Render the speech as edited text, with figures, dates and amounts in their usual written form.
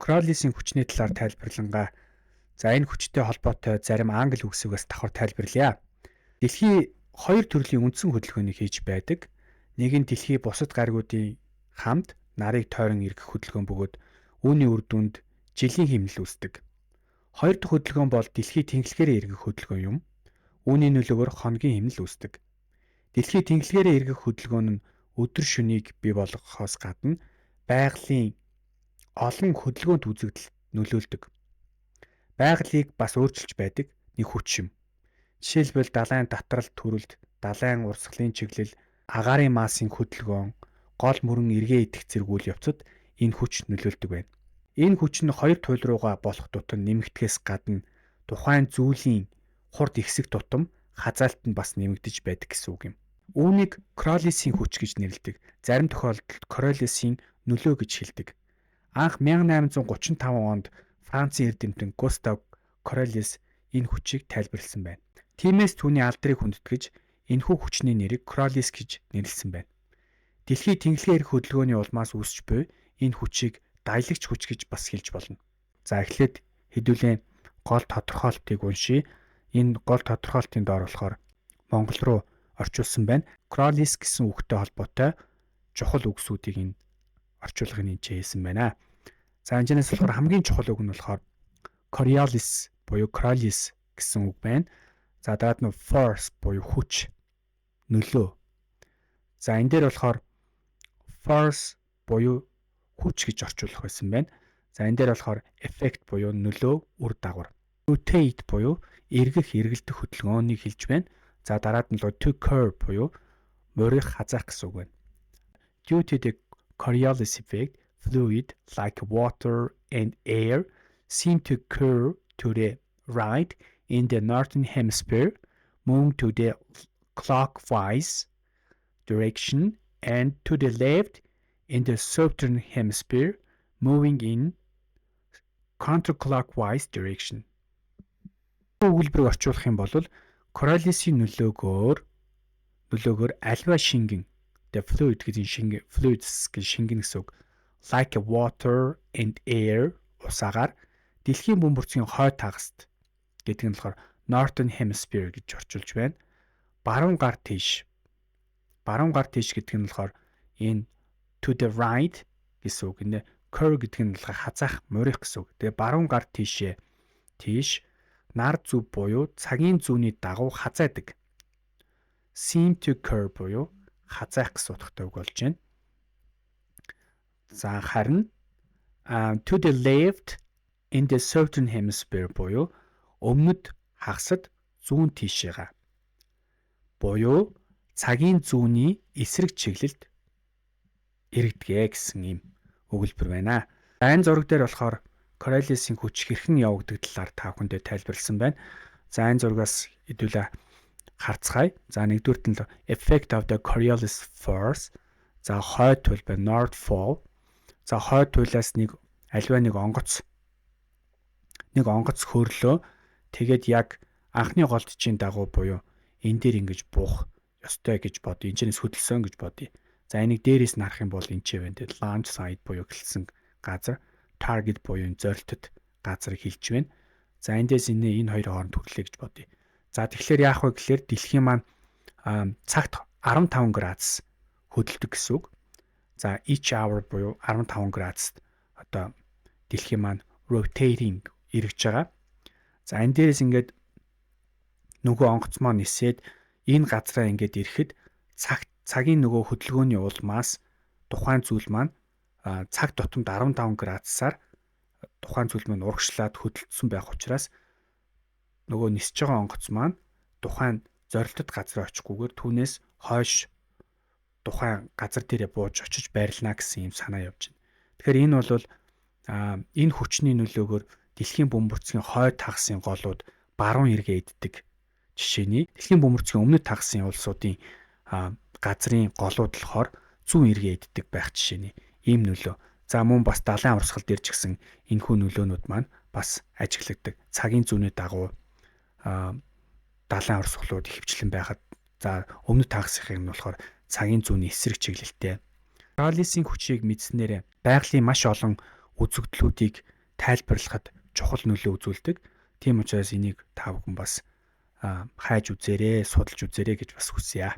Coriolis-ийн хүчний талаар тайлбарлангаа. За энэ хүчтэй холбоотой зарим англи үгсээс давхар тайлбарлая. Дэлхий хоёр төрлийн үндсэн хөдөлгөөнийг хийж байдаг. Нэг нь дэлхий бусад гаригуудын хамт нарыг тойрон эргэх хөдөлгөөн бөгөөд үүний үр дүнд жилийн хэмнэл үүсдэг. Хоёр дахь хөдөлгөөн бол дэлхий тэнхлэгээрээ эргэх хөдөлгөөн юм. Үүний нөлөөгөөр хоногийн хэмнэл үүсдэг. Дэлхий тэнхлэгээрээ эргэх хөдөлгөөн нь өдөр шөнийг бий болгохоос гадна байгалийн олон хөдөлгөөнт үзэгдэлд нөлөөлдөг. Байгалыг бас өөрчилж байдаг нэг хүч юм. Жишээлбэл далайн татралт төрөлд, далайн урсгалын чиглэл, агаарын массын хөдөлгөөн, гол мөрөн эргээ идэх зэрэг үйл явцад энэ хүч нөлөөлдөг байна. Энэ хүч нь хоёр туйл руугаа болох тутам нэмэгдэхээс гадна тухайн зүйлийн хурд ихсэх тутам хазаалтанд бас нэмэгдэж байдаг гэсэн үг юм. Үүнийг Coriolis-ийн хүч гэж нэрлэдэг. Зарим тохиолдолд Coriolis-ийн нөлөө гэж хэлдэг. Анх 1835 онд Францын эрдэмтэн Густав Coriolis энэ хүчийг тайлбарласан байна. Тиймээс түүний алдрыг хүндэтгэж энэхүү хүчний нэрийг Coriolis гэж нэрлэсэн байна. Дэлхий тэнхлэгээр эрх хөдөлгөөний улмаас үүсч буй энэ хүчийг даялагч хүч гэж бас хэлж болно. За эхлээд хэдүүлээ гол тодорхойлтыг уншийе. Энэ гол тодорхойлтын доор болохоор Монгол руу орчуулсан байна. Coriolis гэсэн үгтэй холбоотой чухал үгсүүдийг энэ орчуулгын энэ хэлсэн байна. За энэчнээс болохоор хамгийн чухал үг нь болохоор Coriolis буюу Coriolis гэсэн үг байна. За дараад нь force буюу хүч, нөлөө. За энэ дээр болохоор force буюу хүч гэж орчуулах байсан байна. За энэ дээр болохоор effect буюу нөлөө, үр дагавар. Rotate буюу эргэх, эргэлдэх хөдөлгөөнийг хэлж байна. За дараад нь to curve буюу морих, хазаах гэсэн үг байна. Due to the Coriolis effect, fluid like water and air seem to curve to the right in the northern hemisphere, moving to the clockwise direction, and to the left in the southern hemisphere, moving in counterclockwise direction. Өгүүлбэрийг орчуулах юм бол Coriolis-ийн нөлөөгөөр альва шингэн the fluid гэдэг шингэн fluids гэж шингэн гэсэн үг like water and air усаагаар дэлхийн бөмбөрцгийн хойд хагаст гэдэг нь болохоор northern hemisphere гэж орчуулж байна. Баруун гар тийш гэдэг нь болохоор энэ to the right гэсэн үг нэ. Curve гэдэг нь болохоор хазаах, морих гэсэн үг. Тэгээ баруун гар тийш нар зүв буюу цагийн зүүнний дагуу хазаадаг. Seem to curve буюу хазаах гэсэн утгатай үг болж байна. За харин to the left in the southern hemisphere буюу өмнөд хагасад зүүн тийшээга. Буюу цагийн зүүнний эсрэг чиглэлд эргэдэг гэсэн юм өгүүлбэр байна. За энэ зураг дээр болохоор Coriolis-ийн хүч хэрхэн явагддаг талаар та бүхэндээ тайлбарлсан байна. За энэ зургаас хэдүүлээ харцгаая. За нэгдүгürt нь effect of the Coriolis force. За хойд туйл ба north pole. За хойд туйлаас аливаа нэг онгоц хөрлөө. Тэгээд яг анхны голдчийн дагуу буюу энэ дээр ингэж буух ёстой гэж бодъё. Энэчнээс хөдөлсөн гэж бодъё. За энийг дээрээс нарах юм бол энэ ч вэ. Тэгээд launch site буюу эхэлсэн газар, target буюу зорилтод газрыг хэлж байна. За эндээс энэ хоёрын хооронд төрлөө гэж бодъё. За тэгэхээр яах вэ гэхээр дэлхийн маань цагт 15 градус хөдөлдөг гэсэн үг. За each hour буюу 15 градуст одоо дэлхийн маань rotating эргэж байгаа. За энэ дээрээс ингээд нөгөө онгоц маань нисээд энэ газраа ингээд ирэхэд цагийн нөгөө хөдөлгөөний улмаас тухайн зүйл маань цаг тутамд 15 градусаар тухайн зүйл маань урагшлаад хөдөлсөн байх учраас нөгөө нисэж байгаа онгоц маань тухайн зорилтод газар очихгүйгээр түүнээс хойш тухайн газар дээрээ бууж очиж байрлана гэсэн юм санаа явж байна. Тэгэхээр энэ бол энэ хүчний нөлөөгөөр дэлхийн бөмбөрцгийн хойд хагасын голууд баруун эргээ иддэг жишээний дэлхийн бөмбөрцгийн өмнөд хагасын улсуудын газрын голууд болохоор зүүн эргээ иддэг байх жишээний ийм нөлөө. За мөн бас далайн урсгал дээр ч гэсэн энэхүү нөлөөнүүд маань бас ажиглагддаг. Цагийн зүүнний дагуу далайн урсгалууд ихэвчлэн байхад за өмнөд хагасынх нь болохоор цагийн зүүнний эсрэг чиглэлтэй. Coriolis-ийн хүчийг мэдснээр байгалийн маш олон үзэгдлүүдийг тайлбарлахад чухал нөлөө үзүүлдэг. Тийм учраас энийг та бүхэн бас хайж үзээрэй, судалж үзээрэй гэж бас хүсье.